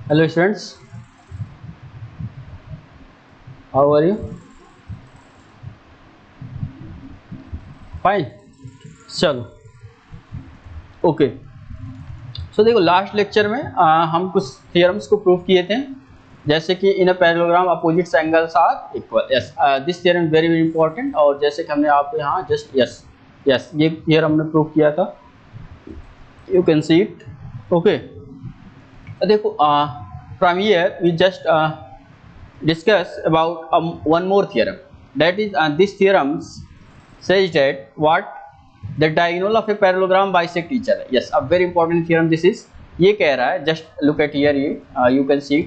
Hello students, how are you? Fine. चलो okay. सो देखो last lecture में हम कुछ थियरम्स को प्रूव किए थे, जैसे कि in a parallelogram opposite angles are equal. Yes, this theorem very very important. और जैसे कि हमने आपको यहाँ जस्ट यस यस ये थियरम हमने प्रूव किया था, you can see it. Okay, देखो from here we just discuss about one more theorem, that is this theorem says that what the diagonal of a parallelogram bisect each other. Yes, a very important theorem this is। ये कह रहा है, just look at here, ये you can see it।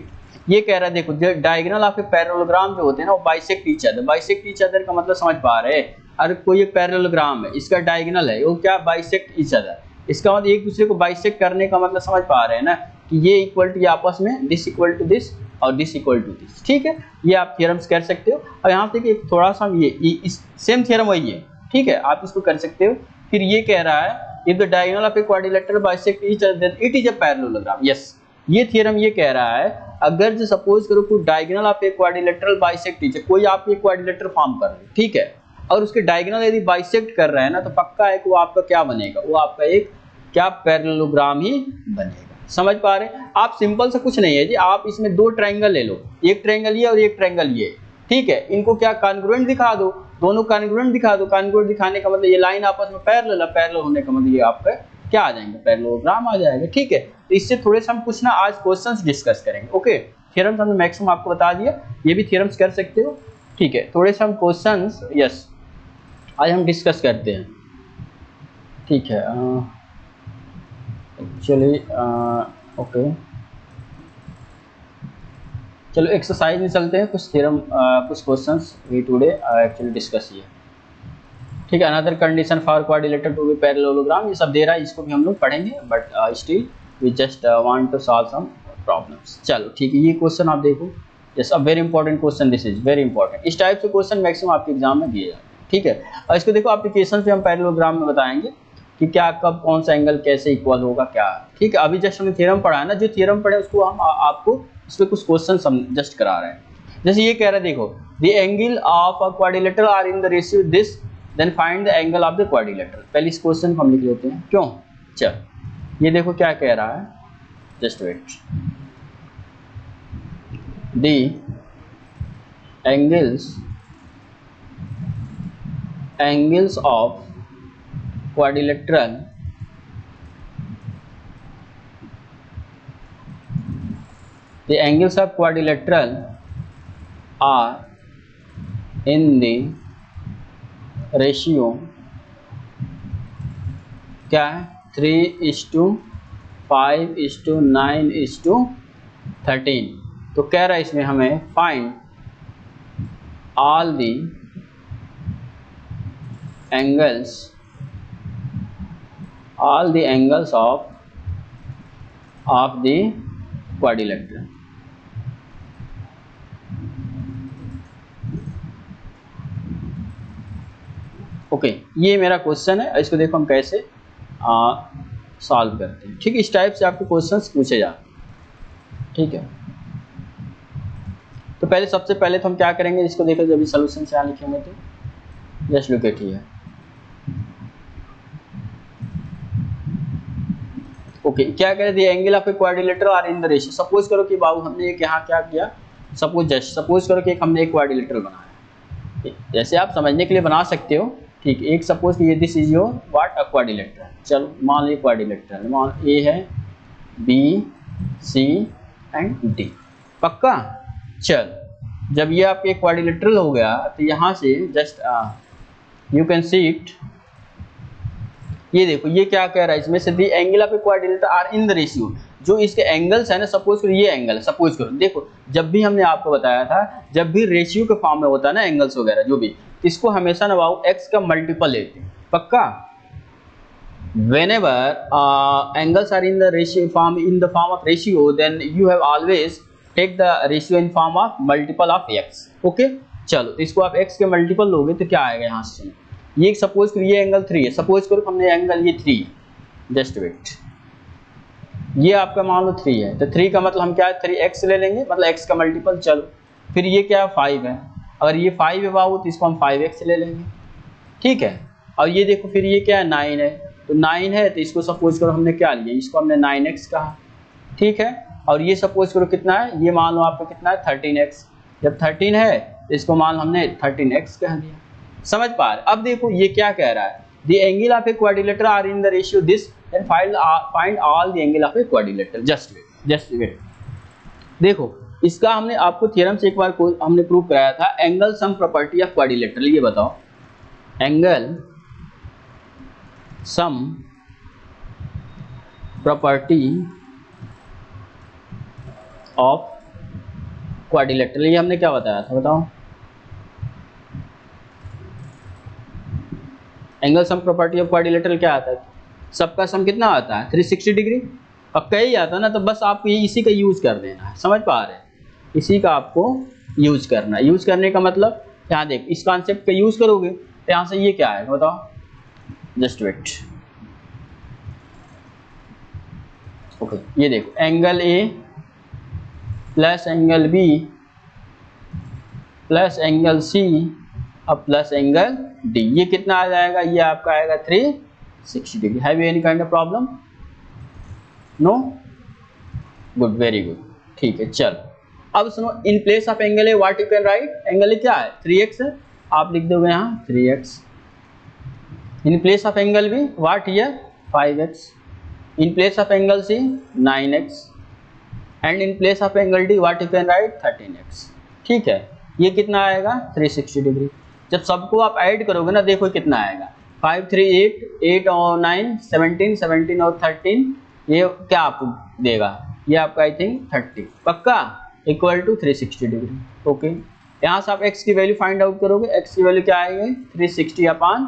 ये कह रहा है देखो, जो डायगोनल ऑफ ए पैरेललोग्राम जो होते हैं ना वो bisect each other. Bisect each other का मतलब समझ पा रहे हैं? अगर कोई एक पैरेललोग्राम है, इसका डायगोनल है, वो क्या बाइसेक्ट ईच अदर, इसका मतलब एक दूसरे को बाइसेक्ट करने का मतलब समझ पा रहे हैं ना, कि ये इक्वल टू ये आपस में, दिस इक्वल टू दिस और दिस इक्वल टू दिस। ठीक है, ये आप थियरम्स कर सकते हो। और यहाँ देखिए थोड़ा सा ये सेम थियरम वही है, ठीक है, आप इसको कर सकते हो। फिर ये कह रहा है if the diagonal of a quadrilateral bisect each other than it is a parallelogram. Yes, ये थियरम ये कह रहा है अगर जो सपोज करो कोई diagonal of a quadrilateral bisect each, कोई आप एक क्वाड्रिलेटर फॉर्म कर रहे हो, ठीक है, और उसके डायगोनल यदि बाइसेक्ट कर रहा है ना, तो पक्का है कि वो आपका क्या बनेगा, वो आपका एक क्या पैरेललोग्राम ही बनेगा। समझ पा रहे हैं आप? सिंपल सा कुछ नहीं है जी, आप इसमें दो ट्रायंगल ले लो, एक ट्रायंगल ये और एक ट्रायंगल ये, ठीक है, इनको क्या कॉन्ग्रुएंट दिखा दो, दोनों कॉन्ग्रुएंट दिखा दो। कॉन्ग्रुएंट दिखाने का मतलब ये लाइन आपस में पैरेलल है, पैरेलल होने का मतलब ये आपका क्या आ जाएंगे, पैरेललोग्राम आ जाएगा। ठीक है, तो इससे थोड़े से हम कुछ ना आज क्वेश्चंस डिस्कस करेंगे। ओके, थ्योरम्स हमने मैक्सिमम आपको बता दिया, ये भी थ्योरम्स कर सकते हो। ठीक है, थोड़े से हम क्वेश्चंस यस आज हम डिस्कस करते हैं। ठीक है, एक्चुअली ओके, चलो एक्सरसाइज में चलते हैं। कुछ थ्योरम कुछ questions we today actually discuss किए। ठीक है, another condition for quadrilateral to be parallelogram, ये सब दे रहा है, इसको भी हम लोग पढ़ेंगे, but still we just want to solve some problems. चलो ठीक है, ये क्वेश्चन आप देखो, yes a very important question, this is very important. इस टाइप से क्वेश्चन मैक्सिमम आपके एग्जाम में दिए जाते हैं। ठीक है, और इसको देखो एप्लीकेशन पे हम पैरेललोग्राम में बताएंगे कि क्या कब कौन सा एंगल कैसे इक्वल होगा क्या। ठीक है, अभी जस्ट हमने थ्योरम पढ़ा है ना, जो थ्योरम पढ़े उसको हम आपको इस पे कुछ क्वेश्चन हम जस्ट करा रहे हैं। जैसे ये कह रहा है देखो, the angle of a quadrilateral are in the ratio this, then find the angle of the quadrilateral. पहले इस क्वेश्चन को हम लिख लेते हैं, क्यों? चल ये देखो क्या कह रहा है, just wait, the angles of quadrilateral the angles of quadrilateral are in the ratio क्या है, 3:5:9:13। तो कह रहा है इसमें हमें find all the angles of the quadrilateral. Okay, ये मेरा क्वेश्चन है, इसको देखो हम कैसे सॉल्व करते हैं। ठीक है, इस टाइप से आपको क्वेश्चंस पूछे जाते हैं। ठीक है, तो पहले सबसे पहले तो हम क्या करेंगे, इसको देखो जब सॉल्यूशन से यहाँ लिखेंगे तो just look at here. Okay, क्या करें, the angle of a quadrilateral are in the ratio. Suppose करो कि बाबू हमने एक यहाँ क्या किया, सपोज करो कि हमने एक क्वाड्रिलेटर बनाया, जैसे आप समझने के लिए बना सकते हो। ठीक, एक सपोज ये this is your what, a quadrilateral. चलो मान लीजिए क्वाड्रिलेटर, मान ए है, बी सी एंड डी, पक्का। चल जब ये आपके क्वाड्रिलेटरल हो गया तो यहाँ से just you can see it, ये देखो ये क्या कह रहा है इसमें से, the angle of a quadrilateral are in the ratio, जो इसके एंगल्स है ना, सपोज करो ये एंगल है, सपोज करो देखो जब भी हमने आपको बताया था, जब भी रेशियो के फॉर्म में होता है ना एंगल्स वगैरह जो भी, इसको हमेशा ना बाबू एक्स का मल्टीपल लेते हैं, पक्का। whenever angles are in the ratio form in the form of ratio, then you have always take the ratio in form of multiple of x। Okay, चलो इसको आप x के मल्टीपल लोगे तो क्या आएगा यहाँ से, ये सपोज करो ये एंगल 3 है, सपोज करो हमने एंगल ये 3, जस्ट वेट, ये आपका मान लो 3 है, तो 3 का मतलब हम क्या है 3x ले लेंगे, मतलब x का मल्टीपल। चलो फिर ये क्या है 5 है, अगर ये 5 है बाबू तो इसको हम 5x ले लेंगे, ठीक है। और ये देखो फिर ये क्या है 9 है, तो 9 है तो इसको सपोज करो हमने क्या लिया, इसको हमने 9x कहा, ठीक है। और ये सपोज करो कितना है, ये मान लो आपका कितना है 13x, जब 13 है तो इसको मान लो हमने 13x कह दिया, समझ पा रहे। अब देखो ये क्या कह रहा है, the angle of a quadrilateral are in the ratio this, then find all the angle of a quadrilateral. Just wait, देखो इसका हमने आपको थ्योरम से एक बार हमने प्रूव कराया था, angle sum property of quadrilateral. ये बताओ angle sum property of quadrilateral, ये हमने क्या बताया था बताओ। Angle sum property of quadrilateral क्या आता है, सबका सम कितना आता है 360 डिग्री, पक्का ही आता है ना। तो बस आपको इसी का यूज कर देना है, समझ पा रहे हैं, इसी का आपको यूज करना है। यूज करने का मतलब यहाँ देख, इस कॉन्सेप्ट का यूज करोगे तो यहाँ से ये क्या है बताओ, जस्ट वेट। ओके ये देखो angle a plus angle b plus angle c अब प्लस एंगल डी, ये कितना आ जाएगा, ये आपका आएगा 360 degree. Have you any kind of problem? No, good, very good, ठीक है। चलो अब सुनो, in place of angle a what you can write, angle a क्या है 3x है, आप लिख दोगे यहाँ 3x। In place of angle b what here 5x, in place of angle c 9x, and in place of angle d what you can write 13x, ठीक है। ये कितना आएगा 360 डिग्री। जब सबको आप ऐड करोगे ना, देखो कितना आएगा 5 3 8 8 और 9 17 17 और 13, ये क्या आपको देगा, ये आपका आई थिंक 30 पक्का इक्वल टू 360 डिग्री। ओके, यहाँ से आप x की वैल्यू फाइंड आउट करोगे, x की वैल्यू क्या आएगी 360 अपॉन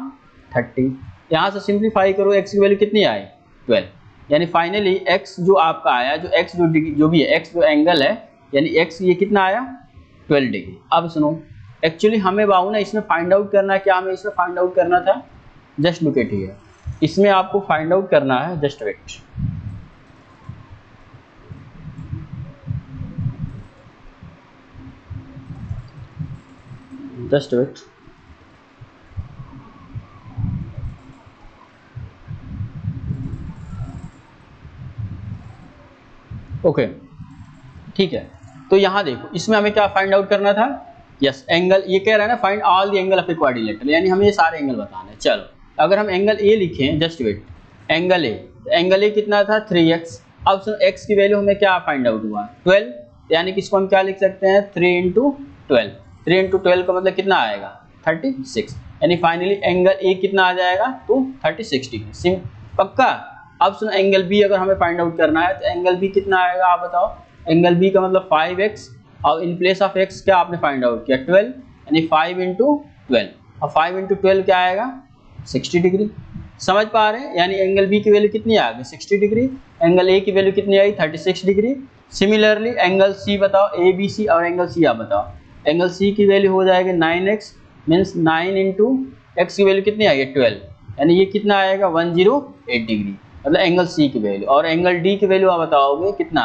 30। यहाँ से सिंप्लीफाई करो, x की वैल्यू कितनी आई 12, यानी फाइनली x जो आपका आया, जो x जो भी है, x जो एंगल है यानी x ये कितना आया 12 डिग्री। अब सुनो, एक्चुअली हमें बाबू ना इसमें फाइंड आउट करना है, क्या हमें इसमें फाइंड आउट करना था, जस्ट लुक एट हियर, इसमें आपको फाइंड आउट करना है, just wait, just wait, okay ठीक है। तो यहाँ देखो इसमें हमें क्या फाइंड आउट करना था, यस एंगल, ये कह रहा है ना find all the angle of a quadrilateral, यानी हमें ये सारे एंगल बताने हैं। चलो अगर हम एंगल ए लिखें, जस्ट वेट, एंगल ए कितना था 3x। अब सुनो x की वैल्यू हमें क्या फाइंड आउट हुआ 12, यानी कि इसको हम क्या लिख सकते हैं 3 × 12, 3 × 12 का मतलब कितना आएगा 36, यानी फाइनली एंगल ए कितना आ जाएगा तो 36 डिग्री, पक्का। अब सुनो एंगल बी अगर हमें फाइंड आउट करना है तो एंगल बी कितना आएगा आप बताओ, एंगल बी का मतलब 5x और इन प्लेस ऑफ x क्या आपने फाइंड आउट किया 12, यानी 5 × 12, और 5 × 12 क्या आएगा 60 डिग्री, समझ पा रहे हैं। यानी एंगल बी की वैल्यू कितनी आ गई 60 डिग्री, एंगल ए की वैल्यू कितनी आई 36 डिग्री। सिमिलरली एंगल सी बताओ, ए बी सी और एंगल सी आप बताओ, एंगल सी की वैल्यू हो जाएगी 9x, मीन्स 9 × x की वैल्यू कितनी आई 12, यानी ये कितना आएगा 108 डिग्री, मतलब एंगल सी की वैल्यू। और एंगल डी की वैल्यू आप बताओगे कितना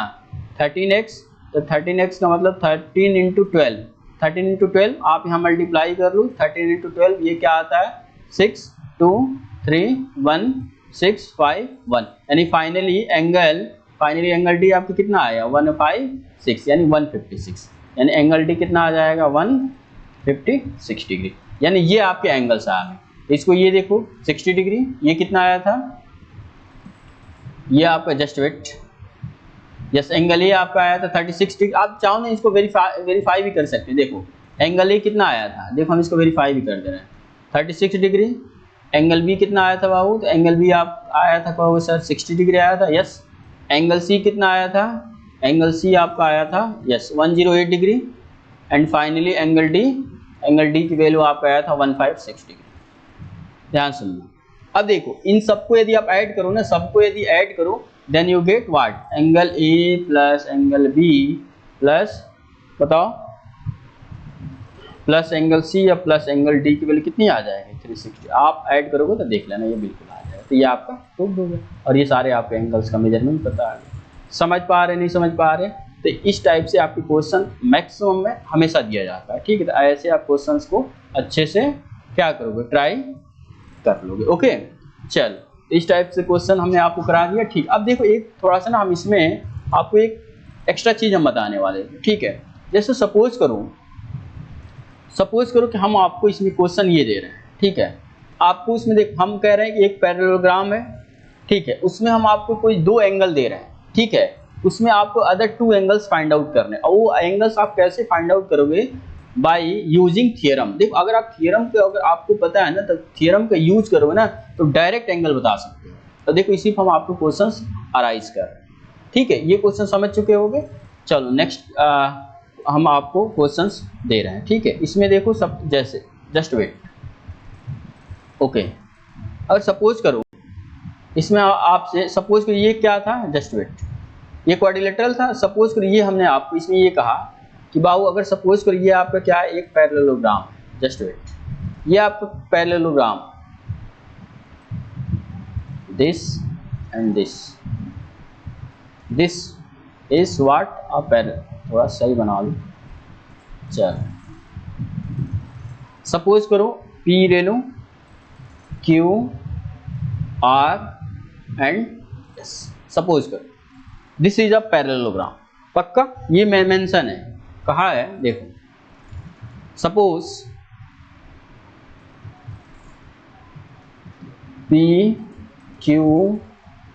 13x, तो 13x का मतलब 13 × 12, 13 × 12 आप यहाँ मल्टीप्लाई कर लो, 13 × 12 ये क्या आता है 6 2 3 1 6 5 1, यानी फाइनली एंगल डी आपको कितना आया 156, यानी 156, यानी एंगल डी कितना आ जाएगा 156 डिग्री, यानी ये आपके एंगल्स आ गए। इसको ये देखो 60 डिग्री, ये कितना आया था, ये आपका just wait, yes angle a आपका आया था 36 डिग्री। आप चाहो ना इसको वेरीफाई भी कर सकते हैं, देखो एंगल ए कितना आया था, देखो हम इसको वेरीफाई भी कर दे रहे हैं 36 डिग्री। एंगल बी कितना आया था बाबू, तो एंगल बी आप आया था कहोगे सर 60 डिग्री आया था, यस। एंगल सी कितना आया था, एंगल सी आपका आया था yes 108 degree, and finally angle d की वैल्यू आपका आया था 156 डिग्री। ध्यान सुनना, अब देखो इन सबको यदि आप ऐड करो ना, सबको यदि ऐड करो then you get what, angle a plus angle b plus बताओ प्लस एंगल सी या प्लस एंगल डी की वैल्यू कितनी आ जाएगी 360, आप ऐड करोगे तो देख लेना ये बिल्कुल आ जाएगा। तो ये आपका प्रूफ हो गया, और ये सारे आपके एंगल्स का मेजरमेंट पता आ गया। समझ पा रहे नहीं समझ पा रहे, तो इस टाइप से आपके क्वेश्चन मैक्सिमम में हमेशा दिया जाता है। ठीक है, तो ऐसे आप क्वेश्चंस को अच्छे से क्या करोगे, ट्राई कर लोगे। ओके, चल इस टाइप से क्वेश्चन हमने आपको करा दिया। ठीक, अब देखो एक थोड़ा सा ना हम इसमें आपको एक एक्स्ट्रा चीज हम बताने वाले हैं। ठीक है, जैसे सपोज करो कि हम आपको इसमें क्वेश्चन ये दे रहे हैं। ठीक है, आपको उसमें देख हम कह रहे हैं कि एक पैरेललोग्राम है। ठीक है, उसमें हम आपको कोई दो एंगल दे रहे हैं। ठीक है, उसमें आपको other two angles find out करने, और वो एंगल्स आप कैसे फाइंड आउट करोगे, बाय यूजिंग थियरम। देखो अगर आप थियरम के अगर आपको पता है ना, तो थियरम का यूज करोगे ना तो डायरेक्ट एंगल बता सकते हो। तो देखो इसी पर हम आपको क्वेश्चंस अराइज कर रहे हैं। ठीक है, ये क्वेश्चन समझ चुके होंगे। चलो नेक्स्ट हम आपको क्वेश्चंस दे रहे हैं। ठीक है, इसमें देखो सब जैसे जस्ट वेट। ओके, और सपोज करो इसमें आपसे सपोज करो ये क्या था, जस्ट वेट, ये क्वाड्रिलेटरल था। सपोज करो ये हमने आपको इसमें ये कहा कि बाबू अगर सपोज करो ये आपका क्या है, एक पैरेललोग्राम है। जस्ट वेट, ये आपका parallelogram, this and this is what a parallel, थोड़ा सही बना लो। चल सपोज करो P ले लो, Q R and S। Suppose करो दिस इज अ पैरेललोग्राम। पक्का ये मेंशन है, कहा है देखो, suppose P Q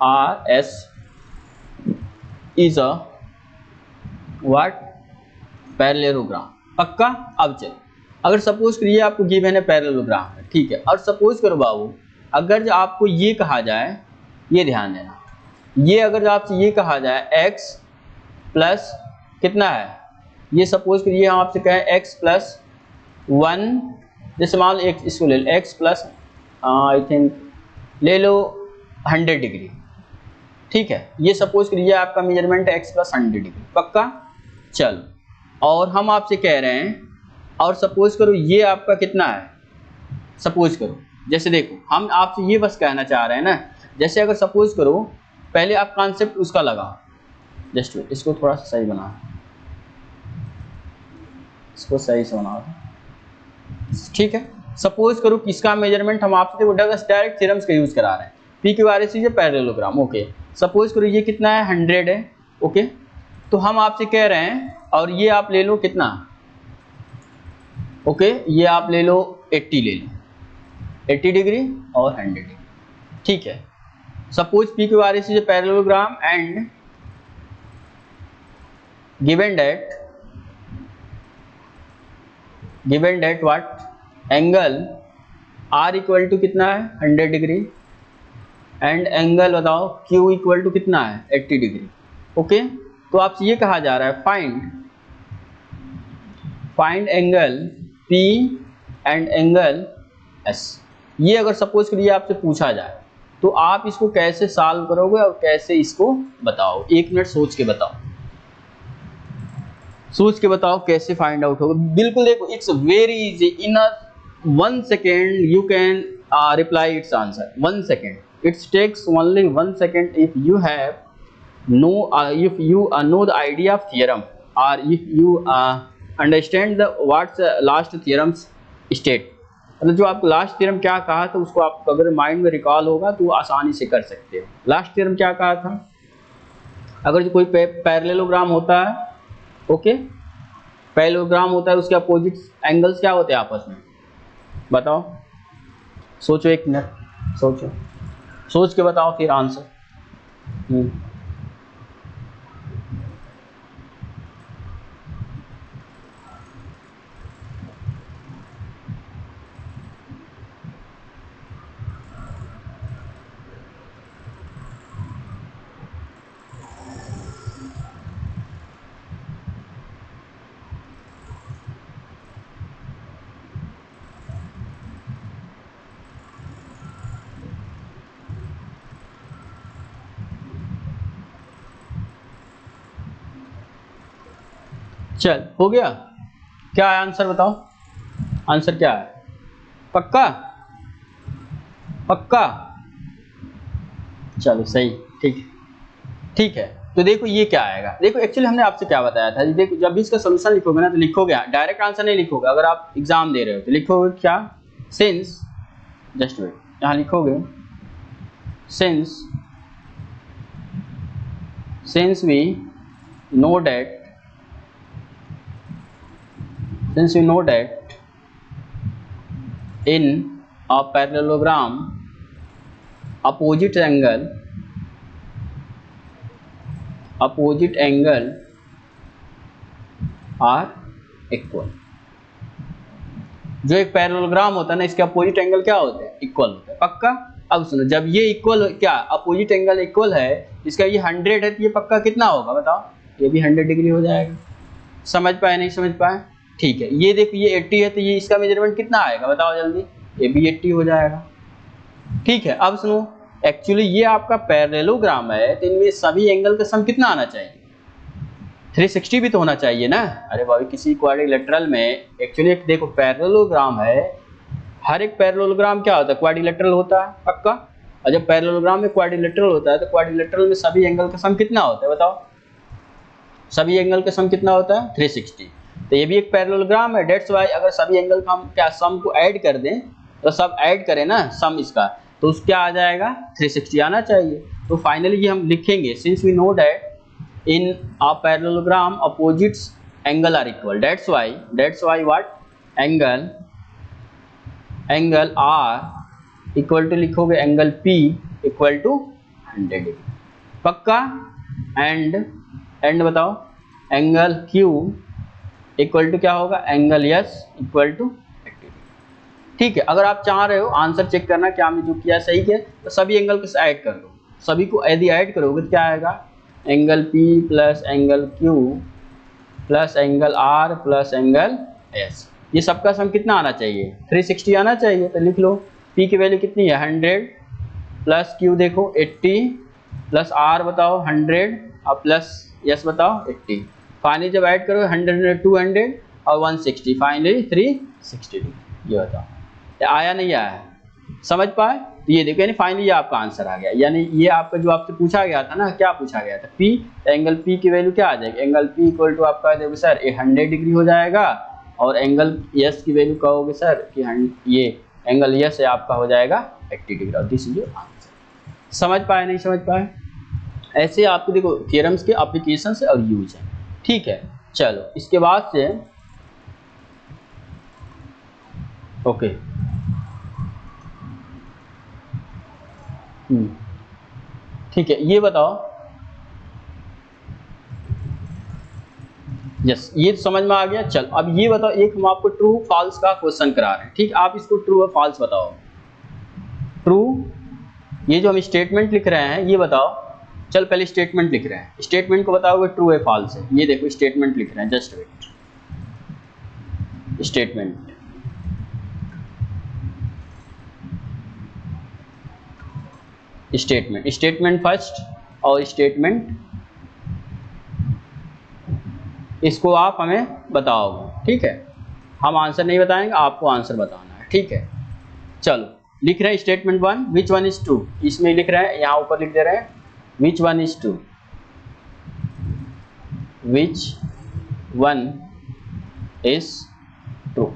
R S is a what, parallelogram. पक्का। अब चल अगर सपोज करिए आपको गिवन है पैरेललोग्राम है। ठीक है, और सपोज करो बाबू अगर जो आपको ये कहा जाए, ये ध्यान देना, ये अगर आपसे ये कहा जाए x प्लस कितना है, ये सपोज करिए हम आपसे कहें x प्लस 1, जैसे मान लो x, इसको ले लो x प्लस आई थिंक ले लो 100 डिग्री। ठीक है, ये सपोज करिए आपका मेजरमेंट है x प्लस 100 डिग्री। पक्का। चलो और हम आपसे कह रहे हैं, और सपोज करो ये आपका कितना है, सपोज करो जैसे देखो हम आपसे ये बस कहना चाह रहे हैं ना, जैसे अगर सपोज करो पहले आप कॉन्सेप्ट उसका लगाओ। जस्ट इसको थोड़ा सा सही बना, इसको सही से बनाओ। ठीक है, सपोज करो किसका मेजरमेंट हम आपसे डायरेक्ट थ्योरम्स का यूज करा रहे हैं। P q r s is parallelogram. Okay, suppose करो ये कितना है, 100 है। ओके, तो हम आपसे कह रहे हैं, और ये आप ले लो कितना, ओके ये आप ले लो 80 ले लो, 80 डिग्री और 100 डिग्री। ठीक है, suppose p q r s is parallelogram and given that what, angle r equal to कितना है, 100 डिग्री, एंड एंगल बताओ क्यू इक्वल टू कितना है, 80 डिग्री। ओके, तो आपसे ये कहा जा रहा है find angle P and angle S। ये अगर सपोज करिए आपसे पूछा जाए तो आप इसको कैसे सॉल्व करोगे और कैसे इसको बताओ, 1 मिनट सोच के बताओ, कैसे फाइंड आउट होगा। बिल्कुल देखो, it's very easy, in 1 second you can reply its answer. 1 second, it's takes only 1 second if you have if you know the idea of theorem, or if you understand the what's last theorems state। मतलब जो आपको last theorem क्या कहा था उसको आप अगर mind में रिकॉल होगा तो आसानी से कर सकते हो। लास्ट थ्योरम क्या कहा था, अगर जो कोई पैरेललोग्राम होता है, ओके पैरेललोग्राम होता है, उसके अपोजिट एंगल्स क्या होते हैं आपस में, बताओ, सोचो 1 मिनट, सोच के बताओ फिर आंसर। चल हो गया, क्या है आंसर बताओ, आंसर क्या है, पक्का, चलो सही, ठीक है। तो देखो ये क्या आएगा, देखो एक्चुअली हमने आपसे क्या बताया था, देखो जब भी इसका सोल्यूशन लिखोगे ना तो लिखोगे, डायरेक्ट आंसर नहीं लिखोगे, अगर आप एग्जाम दे रहे हो तो लिखोगे क्या, सिंस, जस्ट वेट, यहाँ लिखोगे since we know that in a parallelogram opposite angle are equal। जो एक पैरेललोग्राम होता है ना, इसके अपोजिट एंगल क्या होते हैं, इक्वल होते हैं, पक्का। अब सुनो, जब ये इक्वल, क्या अपोजिट एंगल इक्वल है, इसका ये 100 है तो ये पक्का कितना होगा बताओ, ये भी 100 डिग्री हो जाएगा। समझ पाए नहीं समझ पाए, ठीक है। ये देखो ये 80 है तो ये इसका मेजरमेंट कितना आएगा बताओ जल्दी, ये भी 80 हो जाएगा, ठीक है। अब सुनो, एक्चुअली ये आपका पैरेललोग्राम है तो इनमें सभी एंगल का सम कितना आना चाहिए, 360 भी तो होना चाहिए ना। अरे भाई किसी क्वाड्रिलेटरल में एक्चुअली देखो पैरेललोग्राम है, हर एक पैरेललोग्राम क्या होता है, क्वाड्रिलेटरल होता है, पक्का। और जब पैरेललोग्राम में क्वाड्रिलेटरल होता है तो क्वाड्रिलेटरल में सभी एंगल का सम कितना होता है बताओ, सभी एंगल का सम कितना होता है 360। तो ये भी एक पैरेललोग्राम है, डेट्स वाई अगर सभी एंगल का हम क्या सम को ऐड कर दें, तो सब ऐड करें ना सम इसका, तो उस क्या आ जाएगा 360 आना चाहिए। तो फाइनली ये हम लिखेंगे, since we know that in a parallelogram opposites angle are equal, that's why what angle R equal to लिखोगे angle P equal to 100 degree, पक्का। एंड बताओ angle Q equal to क्या होगा, angle S equal to 80 degree, ठीक है। अगर आप चाह रहे हो आंसर चेक करना क्या हमने जो किया सही किया, तो सभी एंगल को ऐड कर लो, सभी को यदि ऐड करोगे तो क्या आएगा, angle P plus angle Q plus angle R plus angle S, ये सबका सम कितना आना चाहिए 360 आना चाहिए। तो लिख लो P की वैल्यू कितनी है 100 प्लस Q देखो 80 प्लस R बताओ 100 और प्लस S बताओ 80, फाइनली जब ऐड करो 100 200 और 160, फाइनली 360 डिग्री। ये बताओ आया नहीं आया, समझ पाए। तो ये देखो यानी फाइनली ये आपका आंसर आ गया, यानी ये आपका जो आपसे पूछा गया था ना, क्या पूछा गया था P, एंगल P की वैल्यू क्या आ जाएगी, एंगल P इक्वल टू आपका देखो सर 100 डिग्री हो जाएगा, और एंगल S की वैल्यू कहोगे सर कि ये एंगल S है आपका हो जाएगा 80 डिग्री, और दिस इज योर आंसर। समझ पाए नहीं समझ पाए, ऐसे आपको देखो थ्योरम्स के एप्लीकेशन से और यूज है, ठीक है। चलो इसके बाद से ओके ठीक है, ये बताओ, यस ये समझ में आ गया। चल अब ये बताओ, एक हम आपको ट्रू फॉल्स का क्वेश्चन करा रहे हैं, ठीक, आप इसको ट्रू और फॉल्स बताओ। ट्रू, ये जो हम स्टेटमेंट लिख रहे हैं ये बताओ, चल पहले स्टेटमेंट लिख रहे हैं, स्टेटमेंट को बताओगे ट्रू है फॉल्स है। ये देखो स्टेटमेंट लिख रहे हैं, जस्ट वेट, स्टेटमेंट फर्स्ट, और स्टेटमेंट इसको आप हमें बताओगे, ठीक है। हम आंसर नहीं बताएंगे, आपको आंसर बताना है, ठीक है। चलो लिख रहे हैं statement 1, which one is true, इसमें लिख रहे हैं, यहाँ ऊपर लिख दे रहे हैं which one is true, which one is true,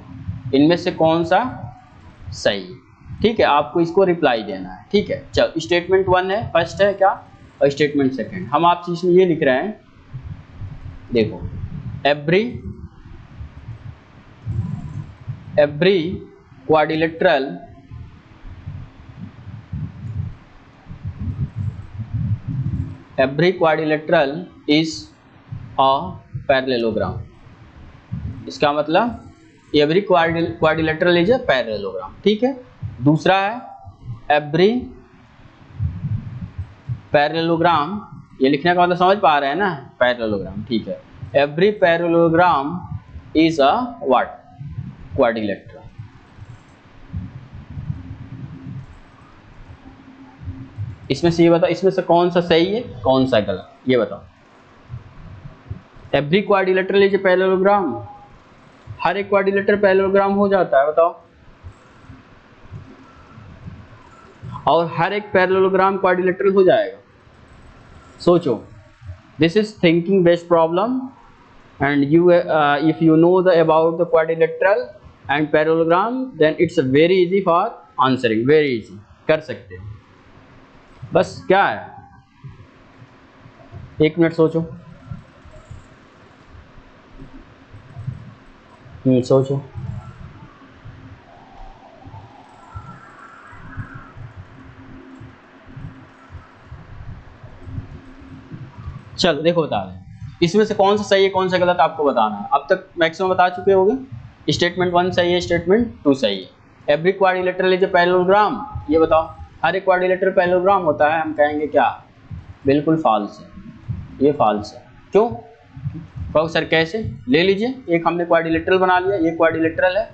इनमें से कौन सा सही है, ठीक है। आपको इसको रिप्लाई देना है, ठीक है। चलो स्टेटमेंट 1 है, फर्स्ट है क्या, और स्टेटमेंट सेकंड। हम आपसे इसमें ये लिख रहे हैं, देखो every quadrilateral is a parallelogram, इसका मतलब every quadrilateral is a parallelogram, ठीक है। दूसरा है एवरी पैरेललोग्राम, ये लिखने का मतलब समझ पा रहे हैं ना, पैरेललोग्राम, ठीक है। Every parallelogram is a what, quadrilateral. इसमें से ये बताओ, इसमें से कौन सा सही है कौन सा गलत, ये बताओ। Every quadrilateral is a parallelogram, हर एक क्वाड्रिलेटरल पैरेललोग्राम हो जाता है, बताओ। और हर एक पैरेललोग्राम क्वाड्रिलेटरल हो जाएगा, सोचो This is thinking based problem, and you if you know about the quadrilateral and parallelogram, then it's very easy for answering, very easy, कर सकते हैं। बस क्या है, 1 मिनट सोचो, सोचो। चलो देखो बता रहे हैं, इसमें से कौन सा सही है कौन सा गलत आपको बताना है। अब तक मैक्सिमम बता चुके होंगे। स्टेटमेंट 1 सही है, स्टेटमेंट 2 सही है। Every quadrilateral is a parallelogram, ये बताओ हर एक क्वाड्रिलेटरल पैरेललोग्राम होता है। हम कहेंगे क्या, बिल्कुल फॉल्स है, ये फॉल्स है। क्यों? कहो सर कैसे? ले लीजिए, एक हमने क्वाड्रिलेटरल बना लिया, ये क्वाड्रिलेटरल है,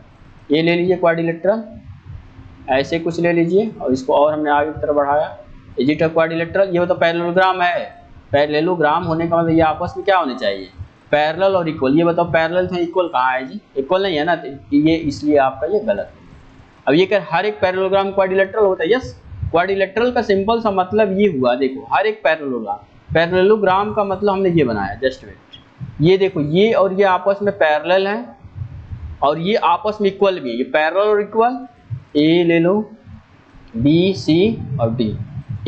ये ले लीजिए क्वाड्रिलेटरल, ऐसे कुछ ले लीजिए और इसको और हमने आगे की तरफ बढ़ाया, इज इट अ क्वाड्रिलेटरल? ये तो पैरेललोग्राम है। पैरेललोग्राम होने का मतलब ये आपस में क्या होने चाहिए, पैरेलल और इक्वल। ये बताओ पैरेलल था, इक्वल कहाँ है जी? इक्वल नहीं है ना, तो ये इसलिए आपका ये गलत है। अब ये कर हर एक पैरेललोग्राम क्वाड्रिलेटरल होता है? यस, क्वाड्रिलेटरल का सिंपल सा मतलब ये हुआ, देखो हर एक पैरेललोग्राम का मतलब हमने ये बनाया, जस्ट वेट, ये देखो ये और ये आपस में पैरेलल है और ये आपस में इक्वल भी है। ये पैरेलल और इक्वल, ए ले लो, बी सी और D,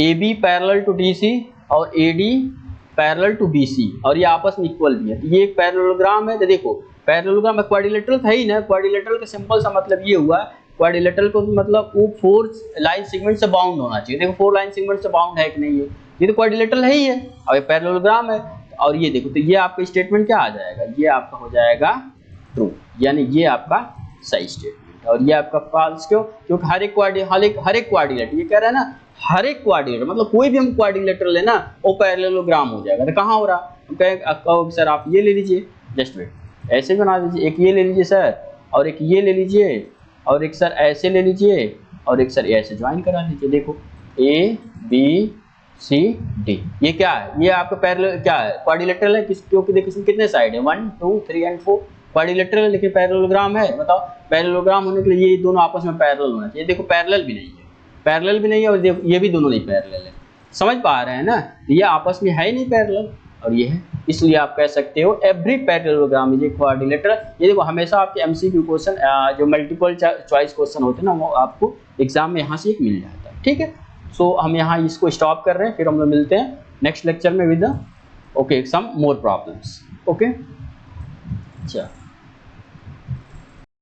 A B parallel to D C और A D parallel to B C, और ये आपस में इक्वल भी है। तो ये एक पैरेललोग्राम है। तो देखो पैरेललोग्राम में क्वाड्रिलेटरल था ही ना, क्वाड्रिलेटरल का सिंपल सा मतलब ये हुआ, क्वाड्रिलेटरल को मतलब वो 4 लाइन सेगमेंट से बाउंड होना चाहिए। देखो 4 लाइन सेगमेंट से बाउंड है कि नहीं है, ये तो क्वाड्रिलेटरल है ही है, और ये पैरेललोग्राम है। और ये देखो, तो ये आपका स्टेटमेंट क्या आ जाएगा, ये आपका हो जाएगा ट्रू, यानी ये आपका सही स्टेटमेंट। और ये आपका फॉल्स क्यों? क्योंकि हर एक क्वाड्रिलेटर, ये कह रहा है ना हर एक क्वाड्रिलेटर, मतलब कोई भी हम क्वाड्रिलेटर लेना वो पैरेललोग्राम हो जाएगा। तो कहाँ हो रहा, हम कहें सर आप ये ले लीजिए, जस्ट वेट ऐसे बना दीजिए, एक ये ले लीजिए सर, और एक ये ले लीजिए, और एक सर ऐसे ले लीजिए, और एक सर ऐसे ज्वाइन करा लीजिए। देखो ए बी सी डी, ये क्या है, ये आपका पैरेलल क्या है, क्वाड्रिलेटरल है। क्योंकि देखो इसमें कितने साइड है, 1 2 3 एंड 4, क्वाड्रिलेटरल है लेकिन पैरेललोग्राम है। बताओ पैरेललोग्राम होने के लिए ये दोनों आपस में पैरेलल होना चाहिए। देखो पैरेलल भी नहीं है, पैरेलल भी नहीं है, और देखो ये भी दोनों नहीं पैरेलल है। समझ पा रहे हैं ना, ये आपस में है ही नहीं पैरेलल, और ये है, इसलिए आप कह सकते हो every parallelogram is a quadrilateral. ये देखो हमेशा आपके एमसीक्यू क्वेश्चन जो मल्टीपल चॉइस क्वेश्चन होते हैं ना, वो आपको एग्जाम में यहाँ से एक मिल जाता है। ठीक है, सो हम यहाँ इसको स्टॉप कर रहे हैं, फिर हम लोग मिलते हैं नेक्स्ट लेक्चर में with okay some more problems. Okay, अच्छा।